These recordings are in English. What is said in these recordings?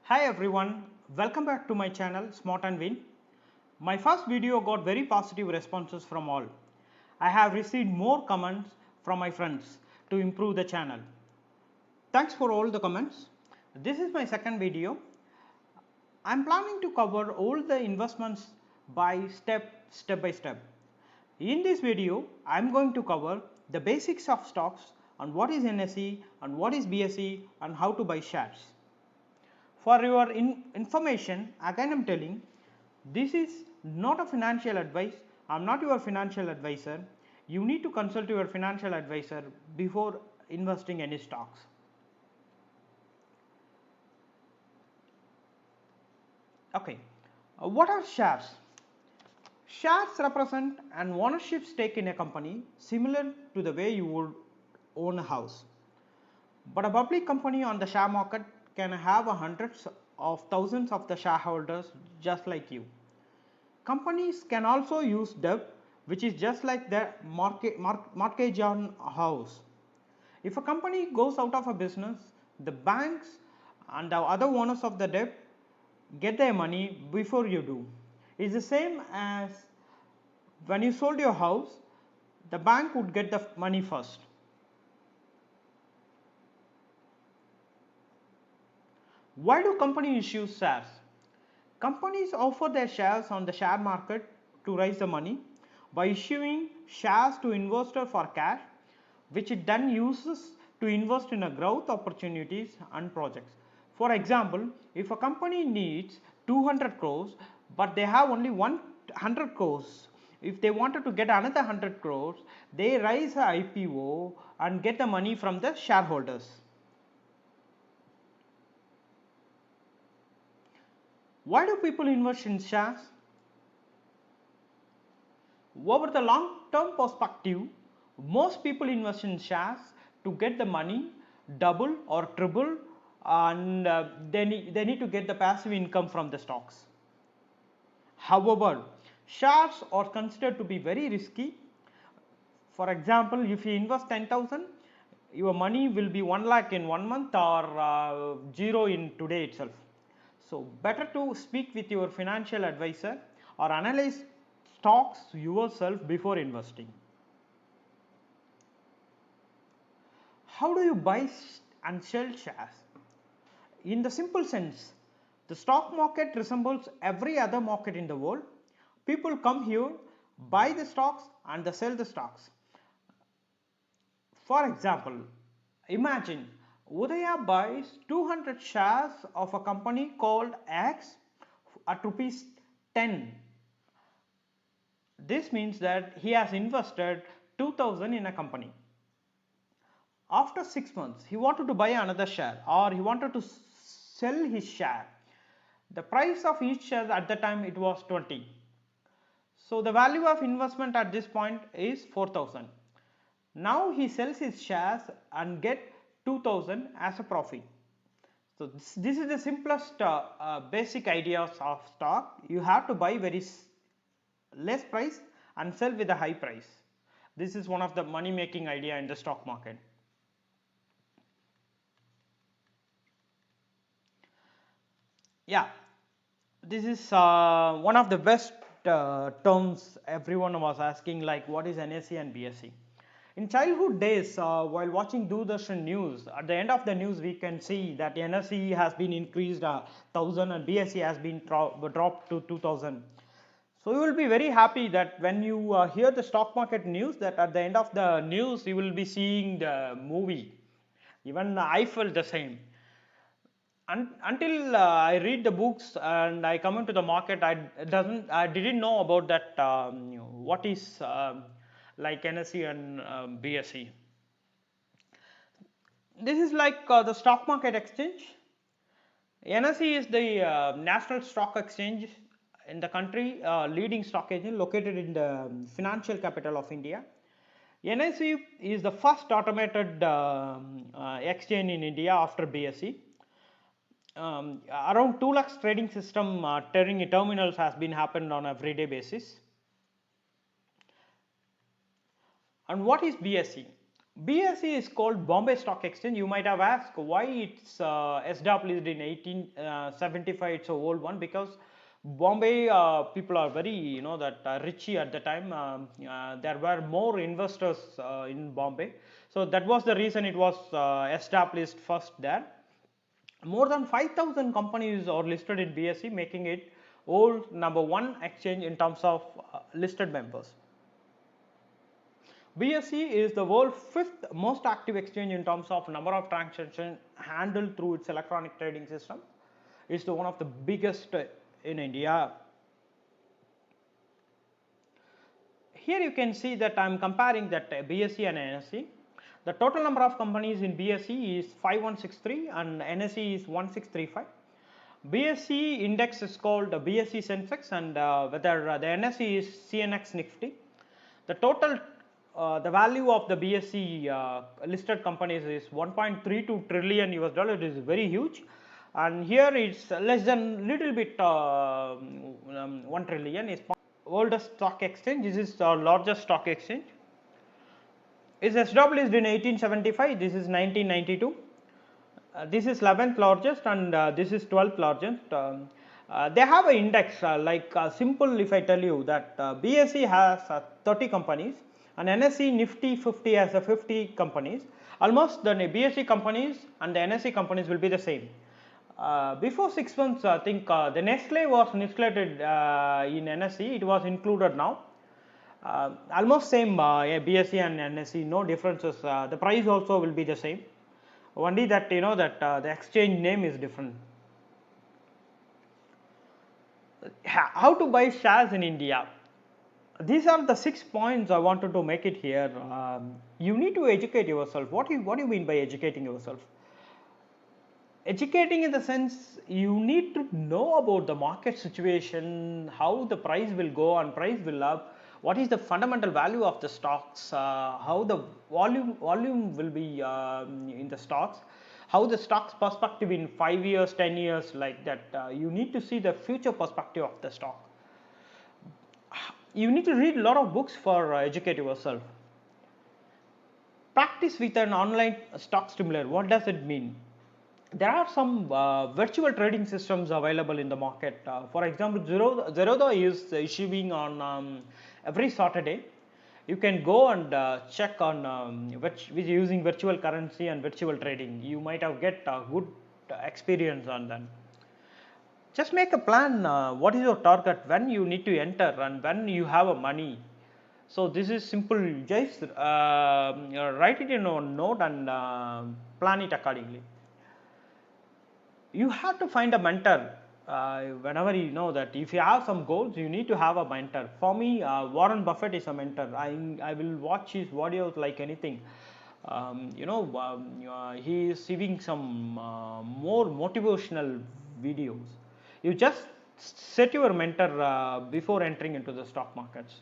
Hi everyone, welcome back to my channel Smart and Win. My first video got very positive responses from all. I have received more comments from my friends to improve the channel. Thanks for all the comments. This is my second video. I am planning to cover all the investments by step by step. In this video, I am going to cover the basics of stocks and what is NSE and what is BSE and how to buy shares. For your information, again I am telling, this is not a financial advice. I am not your financial advisor. You need to consult your financial advisor before investing any stocks. Okay, what are shares? Shares represent an ownership stake in a company similar to the way you would own a house. But a public company on the share market can have hundreds of thousands of the shareholders just like you. Companies can also use debt, which is just like the mortgage on a house. If a company goes out of a business, the banks and the other owners of the debt get their money before you do. It's the same as when you sold your house, the bank would get the money first. Why do companies issue shares? Companies offer their shares on the share market to raise the money by issuing shares to investors for cash, which it then uses to invest in a growth opportunities and projects. For example, if a company needs 200 crores but they have only 100 crores, if they wanted to get another 100 crores, they raise a IPO and get the money from the shareholders. Why do people invest in shares? Over the long term perspective, most people invest in shares to get the money double or triple, and they need to get the passive income from the stocks. However, shares are considered to be very risky. For example, if you invest 10,000, your money will be 1 lakh in 1 month or zero in today itself. So better to speak with your financial advisor or analyze stocks yourself before investing. How do you buy and sell shares? In the simple sense, the stock market resembles every other market in the world. People come here, buy the stocks and they sell the stocks. For example, imagine Udaya buys 200 shares of a company called X at rupees 10. This means that he has invested 2000 in a company. After 6 months, he wanted to buy another share or he wanted to sell his share. The price of each share at the time it was 20. So the value of investment at this point is 4000. Now he sells his shares and get 2000 as a profit. So this is the simplest basic ideas of stock. You have to buy very less price and sell with a high price. This is one of the money making idea in the stock market. Yeah, this is one of the best terms everyone was asking, like what is NSE and BSE. In childhood days, while watching Doordarshan news, at the end of the news we can see that NSE has been increased 1000 and BSE has been dropped to 2000. So you will be very happy that when you hear the stock market news, that at the end of the news you will be seeing the movie. Even I felt the same. Until I read the books and I come into the market, I didn't know about that. What is like NSE and BSE. This is like the stock market exchange. NSE is the national stock exchange in the country, leading stock exchange located in the financial capital of India. NSE is the first automated exchange in India after BSE. Around 2 lakhs trading system trading terminals has been happened on everyday basis. And what is BSE? BSE is called Bombay Stock Exchange. You might have asked why it's established in 1875. It's a old one because Bombay people are very that richy at the time. There were more investors in Bombay, so that was the reason it was established first there. More than 5,000 companies are listed in BSE, making it old number one exchange in terms of listed members. BSE is the world's fifth most active exchange in terms of number of transactions handled through its electronic trading system. It's one of the biggest in India. Here you can see that I am comparing that BSE and NSE. The total number of companies in BSE is 5163 and NSE is 1635. BSE index is called BSE Sensex, and whether the NSE is CNX Nifty. The total the value of the BSE listed companies is 1.32 trillion US dollar. It is very huge, and here it's less than little bit 1 trillion. Is World Stock Exchange. This is our largest stock exchange. Is established in 1875. This is 1992. This is 11th largest, and this is 12th largest. They have an index like simple. If I tell you that BSE has 30 companies and NSE Nifty 50 has 50 companies, almost the BSE companies and the NSE companies will be the same. Before 6 months, I think the Nestle was included in NSE. It was included now. Almost same BSE and NSE, no differences. The price also will be the same. Only that that the exchange name is different. How to buy shares in India? These are the 6 points I wanted to make it here. You need to educate yourself. What do you mean by educating yourself? Educating in the sense you need to know about the market situation, how the price will go and price will up, what is the fundamental value of the stocks, how the volume will be in the stocks, how the stocks perspective in 5 years, 10 years, like that. You need to see the future perspective of the stock. You need to read a lot of books for educate yourself. Practice with an online stock stimulator. What does it mean? There are some virtual trading systems available in the market. For example, Zerodha is issuing on every Saturday. You can go and check on with using virtual currency and virtual trading. You might have get good experience on them. Just make a plan. What is your target? When you need to enter and when you have a money. So this is simple. Just write it in a note and plan it accordingly. You have to find a mentor. Whenever you know that if you have some goals, you need to have a mentor. For me, Warren Buffett is a mentor. I will watch his videos like anything. He is giving some more motivational videos. You just set your mentor before entering into the stock markets.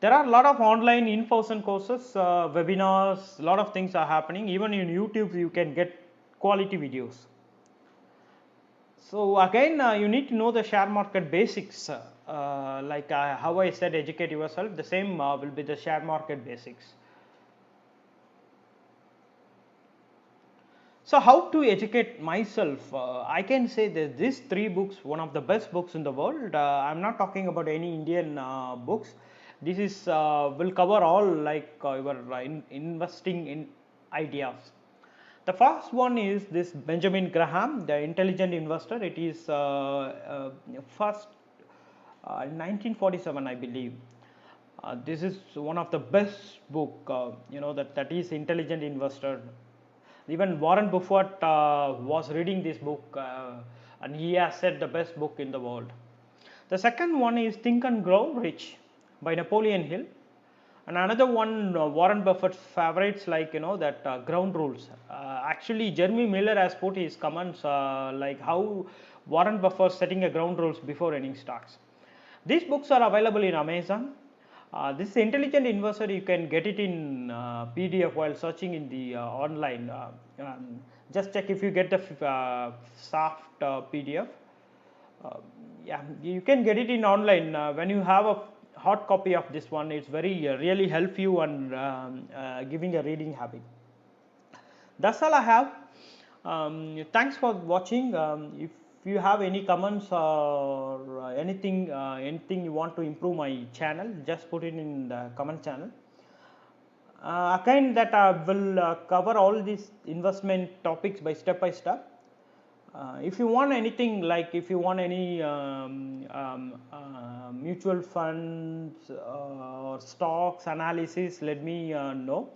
There are a lot of online in-person courses, webinars, a lot of things are happening. Even in YouTube, you can get quality videos. So again, you need to know the share market basics, like how I said, educate yourself. The same will be the share market basics. So how to educate myself? I can say that these 3 books, one of the best books in the world. I'm not talking about any Indian books. This is will cover all like your investing in ideas. The first one is this Benjamin Graham, the Intelligent Investor. It is first 1947, I believe. This is one of the best book. That is Intelligent Investor. Even Warren Buffett was reading this book, and he has said the best book in the world. The second one is Think and Grow Rich by Napoleon Hill. And another one, Warren Buffett's favorites, like that ground rules. Actually, Jeremy Miller has put his comments like how Warren Buffett setting a ground rules before any stocks. These books are available in Amazon. This Intelligent Investor, you can get it in PDF while searching in the online. Just check if you get the soft PDF. Yeah, you can get it in online when you have hard copy of this one. It's very really help you and giving a reading habit. That's all I have. Thanks for watching. If you have any comments or anything you want to improve my channel, just put it in the comment channel. Again, that I will cover all these investment topics by step. If you want anything, like if you want any mutual funds or stocks analysis, let me know.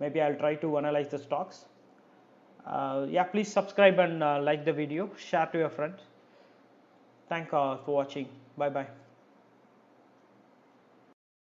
Maybe I'll try to analyze the stocks. Yeah, please subscribe and like the video, share to your friends. Thank for watching. Bye bye.